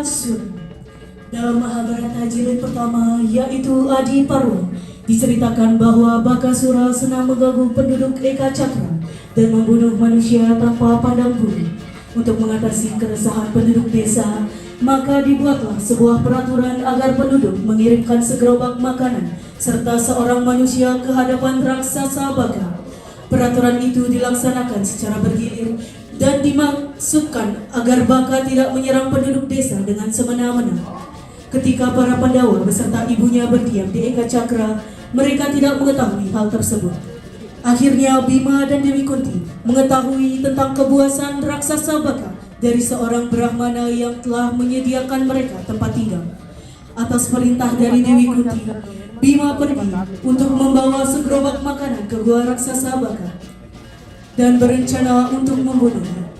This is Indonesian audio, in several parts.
Bakasura. Dalam Mahabharata jilid pertama, yaitu Adi Parwa, diceritakan bahwa Bakasura senang mengganggu penduduk Eka Cakra dan membunuh manusia tanpa pandang bulu. Untuk mengatasi keresahan penduduk desa, maka dibuatlah sebuah peraturan agar penduduk mengirimkan segerobak makanan serta seorang manusia ke hadapan raksasa Baka. Peraturan itu dilaksanakan secara bergilir dan dimaksudkan agar Baka tidak menyerang penduduk desa dengan semena-mena. Ketika para Pandawa beserta ibunya berdiam di Eka Cakra, mereka tidak mengetahui hal tersebut. Akhirnya Bima dan Dewi Kunti mengetahui tentang kebuasan raksasa Baka dari seorang Brahmana yang telah menyediakan mereka tempat tinggal. Atas perintah dari Dewi Kunti, Bima pergi untuk membawa segerobak makanan ke gua raksasa Baka dan berencana untuk membunuhnya.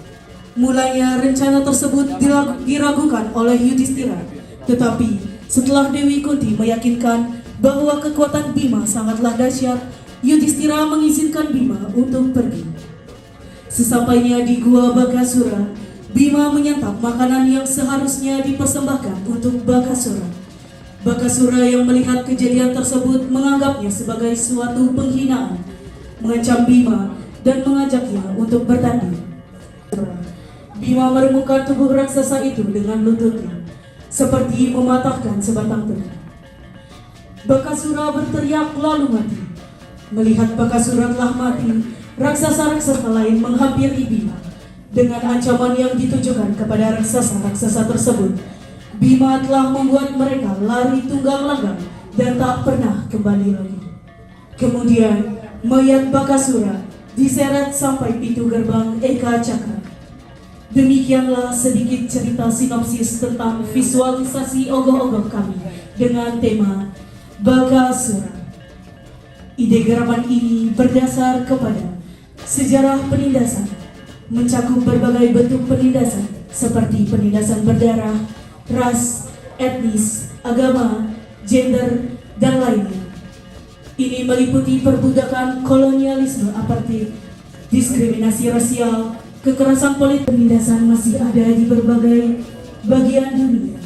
Mulanya rencana tersebut diragukan oleh Yudhistira, tetapi setelah Dewi Kunti meyakinkan bahwa kekuatan Bima sangatlah dahsyat, Yudhistira mengizinkan Bima untuk pergi. Sesampainya di gua Bakasura, Bima menyantap makanan yang seharusnya dipersembahkan untuk Bakasura. Bakasura yang melihat kejadian tersebut menganggapnya sebagai suatu penghinaan, mengancam Bima dan mengajaknya untuk bertanding. Bima meremukkan tubuh raksasa itu dengan lututnya, seperti mematahkan sebatang tebu. Bakasura berteriak lalu mati. Melihat Bakasura telah mati, raksasa-raksasa lain menghampiri Bima. Dengan ancaman yang ditujukan kepada raksasa-raksasa tersebut, Bima telah membuat mereka lari tunggang langgang dan tak pernah kembali lagi. Kemudian, mayat Bakasura diseret sampai pintu gerbang Eka Cakra. Demikianlah sedikit cerita sinopsis tentang visualisasi ogoh-ogoh kami dengan tema Bakasura. Ide garapan ini berdasar kepada sejarah penindasan, mencakup berbagai bentuk penindasan seperti penindasan berdarah, ras, etnis, agama, gender, dan lainnya. Ini meliputi perbudakan, kolonialisme apartheid, diskriminasi rasial, kekerasan politik. Penindasan masih ada di berbagai bagian dunia.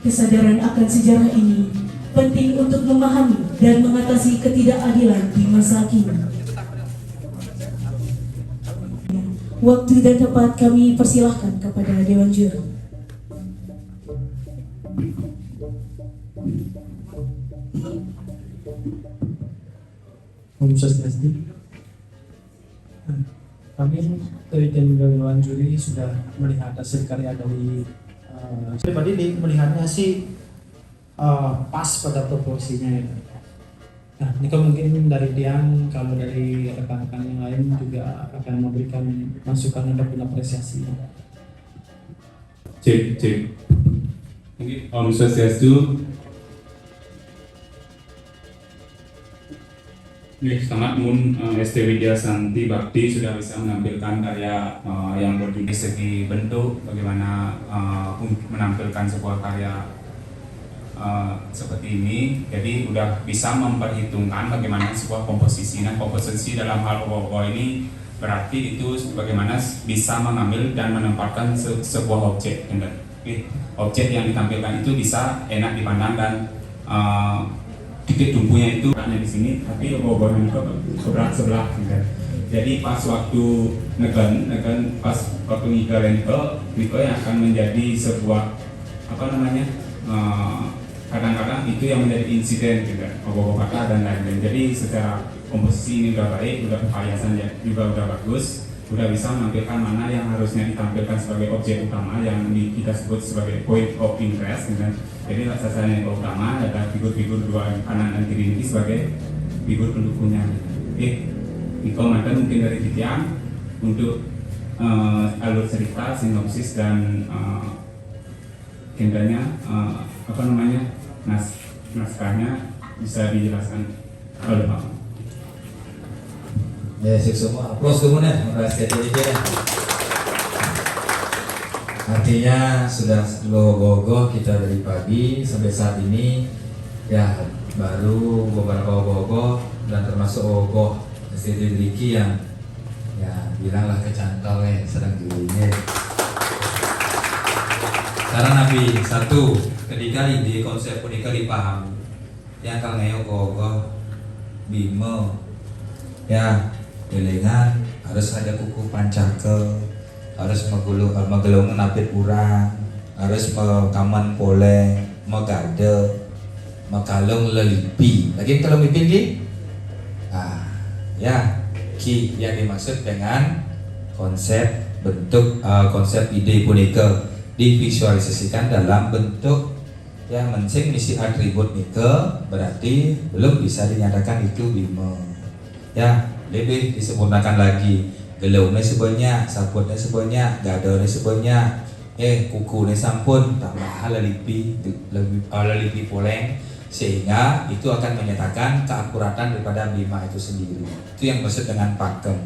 Kesadaran akan sejarah ini penting untuk memahami dan mengatasi ketidakadilan di masa kini. Waktu dan tempat kami persilahkan kepada Dewan Juri. Om Swastiastu. Kami dari tim Dewan Juri sudah melihat hasil karya dari pribadi melihatnya sih pas pada proporsinya ya. Nah, ini kalau mungkin dari Dian, kalau dari rekan-rekan yang lain juga akan memberikan masukan ataupun apresiasi. Cek. Mungkin Om Swastiastu. Selamat Mun ST Widya Santi Bakti sudah bisa menampilkan karya yang berdiri segi bentuk, bagaimana menampilkan sebuah karya seperti ini. Jadi udah bisa memperhitungkan bagaimana sebuah komposisi. Nah, komposisi dalam hal ogoh-ogoh ini berarti itu bagaimana bisa mengambil dan menempatkan sebuah objek. Objek yang ditampilkan itu bisa enak dipandang dan titik tumpunya itu hanya di sini, tapi ogoh-ogohnya itu sebelah. Jadi pas waktu negen pas waktu ngikel yang akan menjadi sebuah kadang-kadang itu yang menjadi insiden ogoh-ogoh kata dan lain-lain. Jadi secara komposisi ini udah baik, udah variasan juga udah bagus, udah bisa menampilkan mana yang harusnya ditampilkan sebagai objek utama yang kita sebut sebagai point of interest. Jadi raksasa yang utama ada figur-figur dua kanan dan kiri ini sebagai figur pendukungnya. Itu mantan mungkin dari Titian untuk alur cerita, sinopsis dan gendernya naskahnya bisa dijelaskan oleh Pak. Ya, sip semua. Aplaus kemudian. Artinya sudah gogoh-gogoh kita dari pagi sampai saat ini ya baru beberapa gogoh dan termasuk gogoh Siti Riki yang ya bilanglah kecantol sedang diulinya. Saran Nabi satu, ketika ide konsep punika dipahami, yang kalau ngeo gogo bimo, ya delengan harus ada kuku pancake, harus magelung napit urang, harus mekaman poleng, megade, mekalung lelipi. Lagi kalau mipin ki, ya ki yang dimaksud dengan konsep bentuk konsep ide punika divisualisasikan dalam bentuk yang mencing misi atribut nika, berarti belum bisa dinyatakan itu bima. Ya, lebih disempurnakan lagi. Gelungnya sebanyak, saputnya sebanyak, gadanya sebanyak, kukunya sampun tambah lelipi poleng, sehingga itu akan menyatakan keakuratan daripada bima itu sendiri. Itu yang maksud dengan pakem.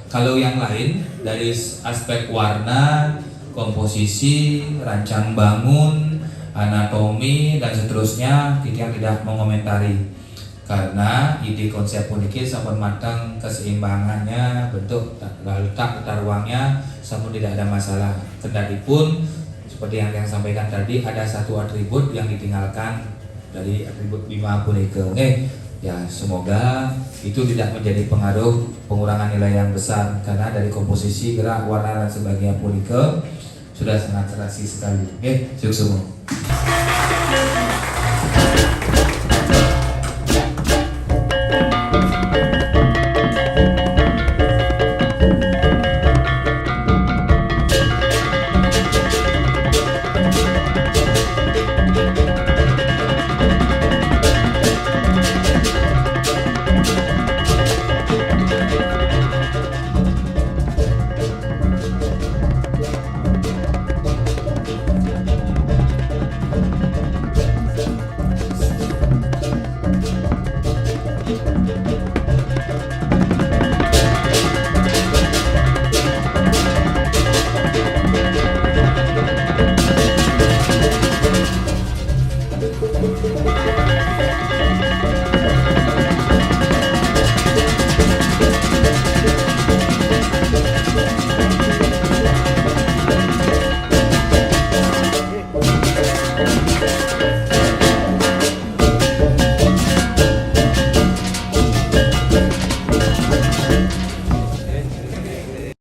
Kalau yang lain dari aspek warna, komposisi, rancang bangun, anatomi dan seterusnya kita tidak mengomentari karena ide konsep puniki sampun matang keseimbangannya, bentuk letak tata ruangnya sampun tidak ada masalah. Kendati pun seperti yang sampaikan tadi ada satu atribut yang ditinggalkan dari atribut bima punika. Ya semoga itu tidak menjadi pengaruh pengurangan nilai yang besar karena dari komposisi, gerak, warna dan sebagainya punika sudah sangat serasi sekali. Sukses semua.